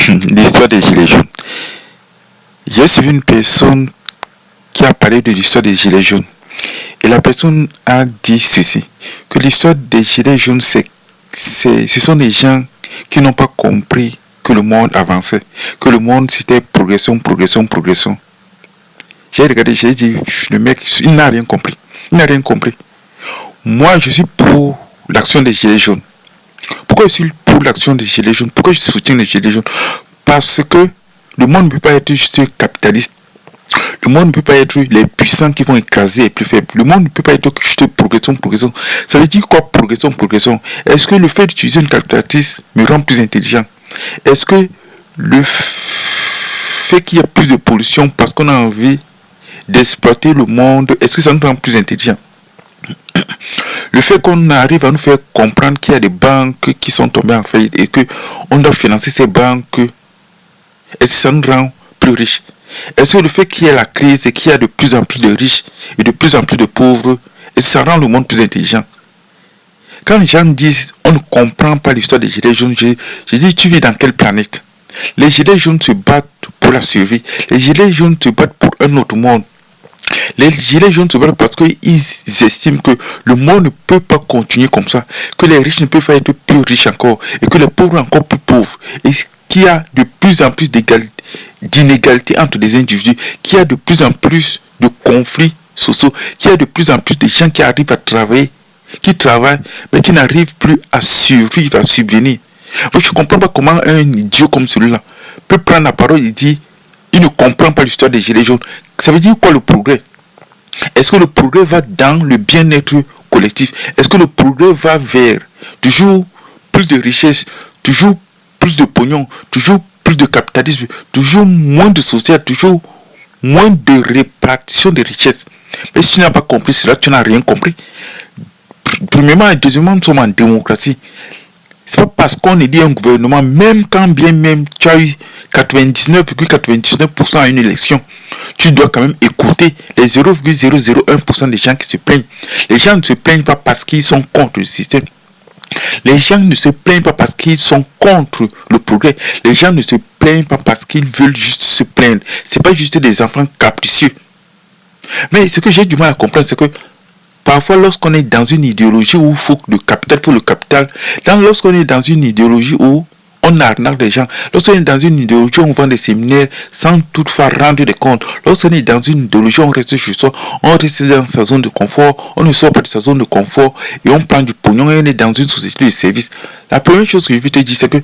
L'histoire des Gilets jaunes. J'ai suivi une personne qui a parlé de l'histoire des Gilets jaunes. Et la personne a dit ceci, que l'histoire des Gilets jaunes, ce sont des gens qui n'ont pas compris que le monde avançait, que le monde c'était progression. J'ai regardé, j'ai dit, le mec, il n'a rien compris. Moi, je suis pour l'action des Gilets jaunes. Pourquoi je suis pour l'action des Gilets jaunes? Pourquoi je soutiens les Gilets jaunes? Parce que le monde ne peut pas être juste capitaliste. Le monde ne peut pas être les puissants qui vont écraser les plus faibles. Le monde ne peut pas être juste progression. Ça veut dire quoi, progression? Est-ce que le fait d'utiliser une calculatrice me rend plus intelligent? Est-ce que le fait qu'il y a plus de pollution parce qu'on a envie d'exploiter le monde, est-ce que ça nous rend plus intelligent? Le fait qu'on arrive à nous faire comprendre qu'il y a des banques qui sont tombées en faillite et qu'on doit financer ces banques, est-ce que ça nous rend plus riches? Est-ce que le fait qu'il y ait la crise et qu'il y a de plus en plus de riches et de plus en plus de pauvres, est-ce que ça rend le monde plus intelligent? Quand les gens disent on ne comprend pas l'histoire des Gilets jaunes, je dis tu vis dans quelle planète? Les Gilets jaunes se battent pour la survie. Les Gilets jaunes se battent pour un autre monde. Les Gilets jaunes se battent parce qu'ils estiment que le monde ne peut pas continuer comme ça, que les riches ne peuvent pas être plus riches encore et que les pauvres encore plus pauvres. Et qu'il y a de plus en plus d'inégalités entre les individus, qu'il y a de plus en plus de conflits sociaux, qu'il y a de plus en plus de gens qui arrivent à travailler, qui travaillent, mais qui n'arrivent plus à survivre, à subvenir. Moi, je ne comprends pas comment un idiot comme celui-là peut prendre la parole et dire il ne comprend pas l'histoire des Gilets jaunes. Ça veut dire quoi le progrès? Est-ce que le progrès va dans le bien-être collectif? Est-ce que le progrès va vers toujours plus de richesse, toujours plus de pognon, toujours plus de capitalisme, toujours moins de social, toujours moins de répartition de richesses? Mais si tu n'as pas compris cela, tu n'as rien compris. Premièrement et deuxièmement, nous sommes en démocratie. C'est pas parce qu'on élit un gouvernement, même quand bien même tu as eu 99,99% à une élection, tu dois quand même écouter les 0,001% des gens qui se plaignent. Les gens ne se plaignent pas parce qu'ils sont contre le système. Les gens ne se plaignent pas parce qu'ils sont contre le progrès. Les gens ne se plaignent pas parce qu'ils veulent juste se plaindre. C'est pas juste des enfants capricieux. Mais ce que j'ai du mal à comprendre, c'est que parfois, lorsqu'on est dans une idéologie où il faut le capital, lorsqu'on est dans une idéologie où on arnaque les gens, lorsqu'on est dans une idéologie où on vend des séminaires sans toutefois rendre des comptes, lorsqu'on est dans une idéologie où on reste chez soi, on reste dans sa zone de confort, on ne sort pas de sa zone de confort et on prend du pognon et on est dans une société de service. La première chose que je veux te dire, c'est que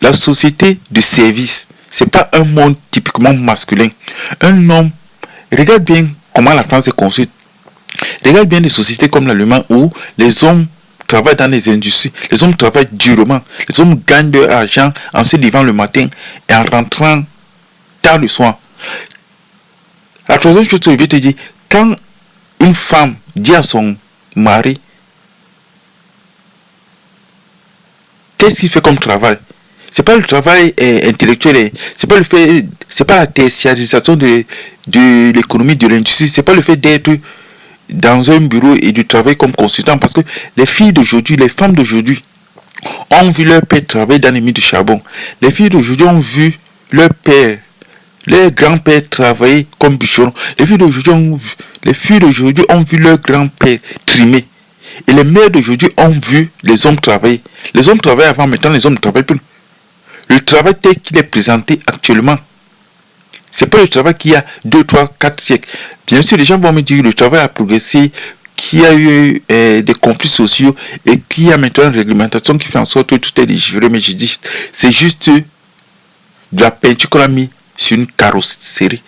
la société de service, c'est pas un monde typiquement masculin. Un homme, regarde bien comment la France est construite. Regarde bien des sociétés comme l'Allemagne où les hommes travaillent dans les industries, les hommes travaillent durement, les hommes gagnent de l'argent en se levant le matin et en rentrant tard le soir. La troisième chose que je vais te dire, quand une femme dit à son mari, qu'est-ce qu'il fait comme travail? C'est pas le travail intellectuel, c'est pas la tertiarisation de l'économie, de l'industrie, c'est pas le fait d'être dans un bureau et de travailler comme consultant, parce que les filles d'aujourd'hui, les femmes d'aujourd'hui ont vu leur père travailler dans les mines de charbon. Les filles d'aujourd'hui ont vu leur père, leur grand-père travailler comme bûcheron. Les filles d'aujourd'hui ont vu leur grand-père trimer. Et les mères d'aujourd'hui ont vu les hommes travailler. Les hommes travaillaient avant, maintenant les hommes ne travaillent plus. Le travail tel qu'il est présenté actuellement, c'est pas le travail qu'il y a 2, 3, 4 siècles. Bien sûr, les gens vont me dire que le travail a progressé, qu'il y a eu des conflits sociaux et qu'il y a maintenant une réglementation qui fait en sorte que tout est légiféré. Mais je dis, c'est juste de la peinture qu'on a mis sur une carrosserie.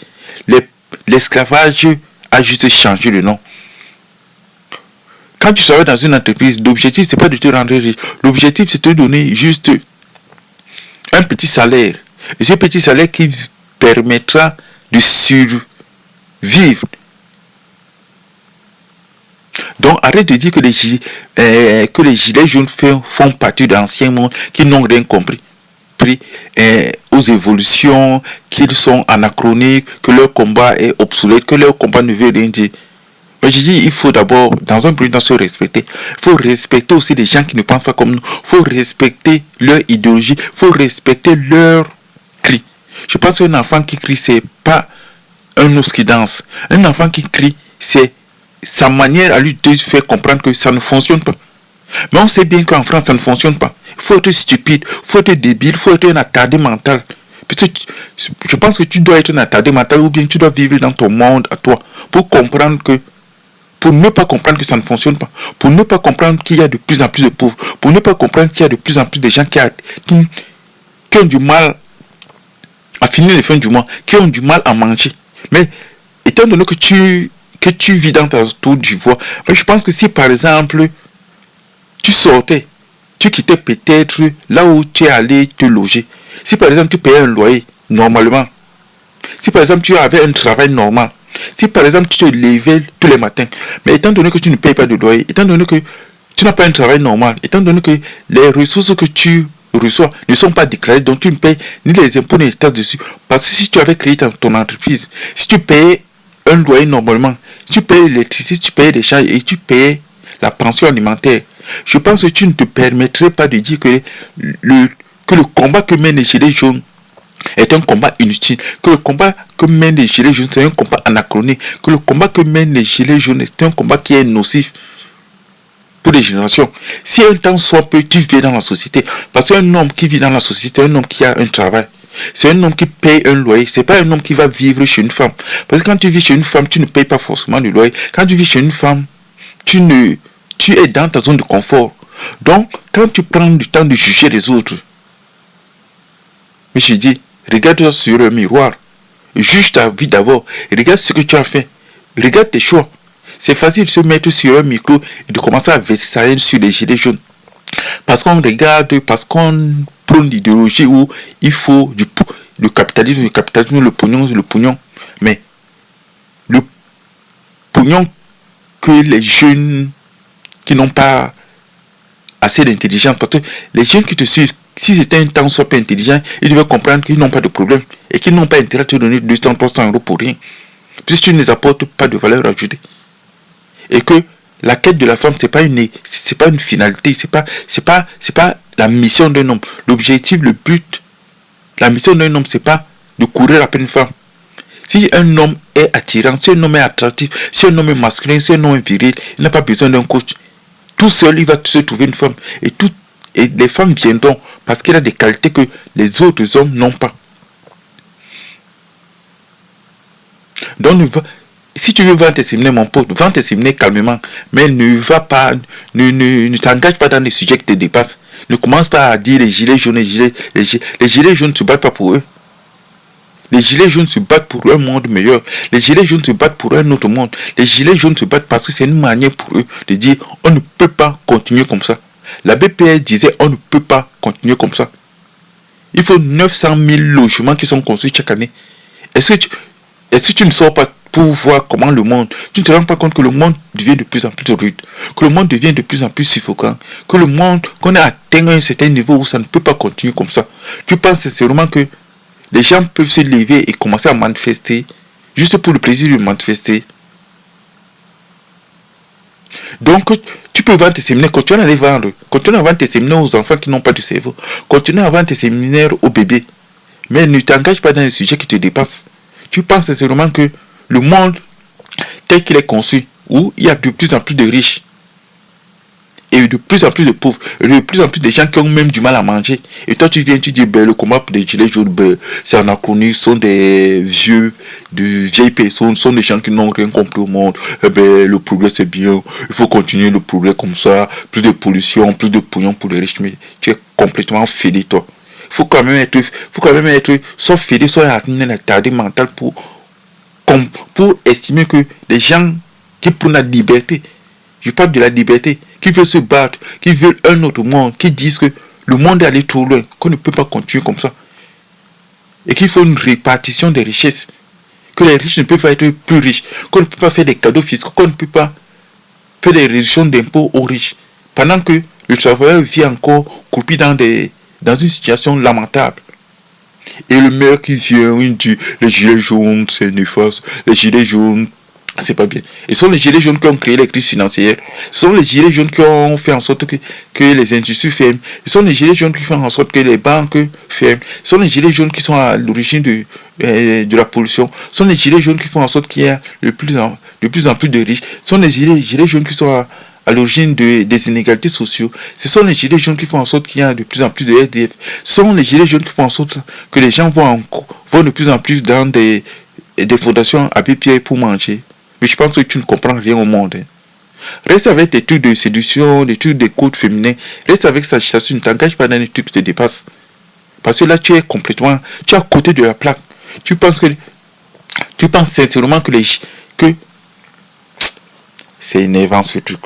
L'esclavage a juste changé de nom. Quand tu travailles dans une entreprise, l'objectif, c'est pas de te rendre riche. L'objectif, c'est de te donner juste un petit salaire. Et ce petit salaire qui permettra de survivre. Donc arrête de dire que les gilets jaunes font partie d'anciens mondes qui n'ont rien compris aux évolutions, qu'ils sont anachroniques, que leur combat est obsolète, que leur combat ne veut rien dire. Mais je dis, il faut d'abord, dans un premier temps, se respecter. Il faut respecter aussi les gens qui ne pensent pas comme nous. Il faut respecter leur idéologie. Il faut respecter leur cri. Je pense qu'un enfant qui crie, c'est pas un os qui danse. Un enfant qui crie, c'est sa manière à lui de faire comprendre que ça ne fonctionne pas. Mais on sait bien qu'en France, ça ne fonctionne pas. Il faut être stupide, il faut être débile, il faut être un attardé mental. Parce que je pense que tu dois être un attardé mental ou bien tu dois vivre dans ton monde à toi pour comprendre que, pour ne pas comprendre que ça ne fonctionne pas, pour ne pas comprendre qu'il y a de plus en plus de pauvres, pour ne pas comprendre qu'il y a de plus en plus de gens qui ont du mal à finir les fins du mois, qui ont du mal à manger. Mais étant donné que tu vis dans ta tour d'ivoire, mais je pense que si par exemple tu sortais, tu quittais peut-être là où tu es allé te loger, si par exemple tu payais un loyer normalement, si par exemple tu avais un travail normal, si par exemple tu te levais tous les matins, mais étant donné que tu ne payes pas de loyer, étant donné que tu n'as pas un travail normal, étant donné que les ressources que tu reçois ne sont pas déclarées, donc tu ne payes ni les impôts ni les taxes dessus. Parce que si tu avais créé ton entreprise, si tu payais un loyer normalement, si tu payais l'électricité, si tu payais les charges et tu payais la pension alimentaire, je pense que tu ne te permettrais pas de dire que le combat que mènent les gilets jaunes est un combat inutile, que le combat que mènent les gilets jaunes c'est un combat anachronique, que le combat que mènent les gilets jaunes est un combat qui est nocif pour les générations. Si un temps soit peu, tu vis dans la société, parce qu'un homme qui vit dans la société, un homme qui a un travail, c'est un homme qui paye un loyer, c'est pas un homme qui va vivre chez une femme. Parce que quand tu vis chez une femme, tu ne payes pas forcément le loyer. Quand tu vis chez une femme, tu es dans ta zone de confort. Donc, quand tu prends du temps de juger les autres, mais je dis, regarde-toi sur le miroir, juge ta vie d'abord, regarde ce que tu as fait, regarde tes choix. C'est facile de se mettre sur un micro et de commencer à verser sa haine sur les gilets jaunes. Parce qu'on regarde, parce qu'on prône l'idéologie où il faut le capitalisme, le pognon. Mais le pognon que les jeunes qui n'ont pas assez d'intelligence, parce que les jeunes qui te suivent, si c'était un temps soit peu intelligent, ils devaient comprendre qu'ils n'ont pas de problème et qu'ils n'ont pas intérêt à te donner 200, 300 euros pour rien. Puisque tu ne les apportes pas de valeur ajoutée. Et que la quête de la femme, c'est pas une finalité, c'est pas la mission d'un homme. L'objectif, le but, la mission d'un homme, c'est pas de courir après une femme. Si un homme est attirant, si un homme est attractif, si un homme est masculin, si un homme est viril, il n'a pas besoin d'un coach. Tout seul, il va se trouver une femme. Et les femmes viendront parce qu'il a des qualités que les autres hommes n'ont pas. Donc, si tu veux vendre tes séminaires, mon pote, vends tes séminaires calmement. Mais ne t'engage pas dans des sujets qui te dépassent. Ne commence pas à dire les gilets jaunes, les gilets jaunes ne se battent pas pour eux. Les gilets jaunes se battent pour un monde meilleur. Les gilets jaunes se battent pour un autre monde. Les gilets jaunes se battent parce que c'est une manière pour eux de dire on ne peut pas continuer comme ça. La BPS disait on ne peut pas continuer comme ça. Il faut 900 000 logements qui sont construits chaque année. Est-ce que tu ne sors pas pour voir comment le monde... Tu ne te rends pas compte que le monde devient de plus en plus rude, que le monde devient de plus en plus suffocant, que le monde, qu'on a atteint un certain niveau où ça ne peut pas continuer comme ça. Tu penses sincèrement que les gens peuvent se lever et commencer à manifester juste pour le plaisir de manifester. Donc, tu peux vendre tes séminaires, continue à les vendre. Continue à vendre tes séminaires aux enfants qui n'ont pas de cerveau. Continue à vendre tes séminaires aux bébés. Mais ne t'engage pas dans un sujet qui te dépasse. Tu penses sincèrement que le monde tel qu'il est conçu, où il y a de plus en plus de riches, et de plus en plus de pauvres, et de plus en plus de gens qui ont même du mal à manger. Et toi, tu viens, tu dis, le combat pour les gilets jaunes, c'est anachronique, ce sont des vieilles personnes, ce sont des gens qui n'ont rien compris au monde. Le progrès, c'est bien, il faut continuer le progrès comme ça, plus de pollution, plus de pognon pour les riches. Mais tu es complètement fêlé, toi. Il faut quand même être, soit fêlé, soit atteindre la tarée mentale pour estimer que les gens qui prennent la liberté, je parle de la liberté, qui veulent se battre, qui veulent un autre monde, qui disent que le monde est allé trop loin, qu'on ne peut pas continuer comme ça. Et qu'il faut une répartition des richesses. Que les riches ne peuvent pas être plus riches, qu'on ne peut pas faire des cadeaux fiscaux, qu'on ne peut pas faire des réductions d'impôts aux riches. Pendant que le travailleur vit encore croupi dans une situation lamentable. Et le maire qui vient, il dit, les gilets jaunes, c'est néfaste, les gilets jaunes, C'est pas bien. Et ce sont les gilets jaunes qui ont créé les crises financières. Ce sont les gilets jaunes qui ont fait en sorte que les industries ferment. Ce sont les gilets jaunes qui font en sorte que les banques ferment. Ce sont les gilets jaunes qui sont à l'origine de la pollution. Ce sont les gilets jaunes qui font en sorte qu'il y a de plus en plus de riches. Ce sont les gilets jaunes qui sont à l'origine des inégalités sociales. Ce sont les gilets jaunes qui font en sorte qu'il y a de plus en plus de SDF. Ce sont les gilets jaunes qui font en sorte que les gens vont de plus en plus dans des fondations à pied pour manger. Mais je pense que tu ne comprends rien au monde. Hein. Reste avec tes trucs de séduction, des trucs de codes féminins. Reste avec ça, tu ne t'engages pas dans les trucs qui te dépassent. Parce que là, tu es à côté de la plaque. Tu penses sincèrement que c'est énervant ce truc.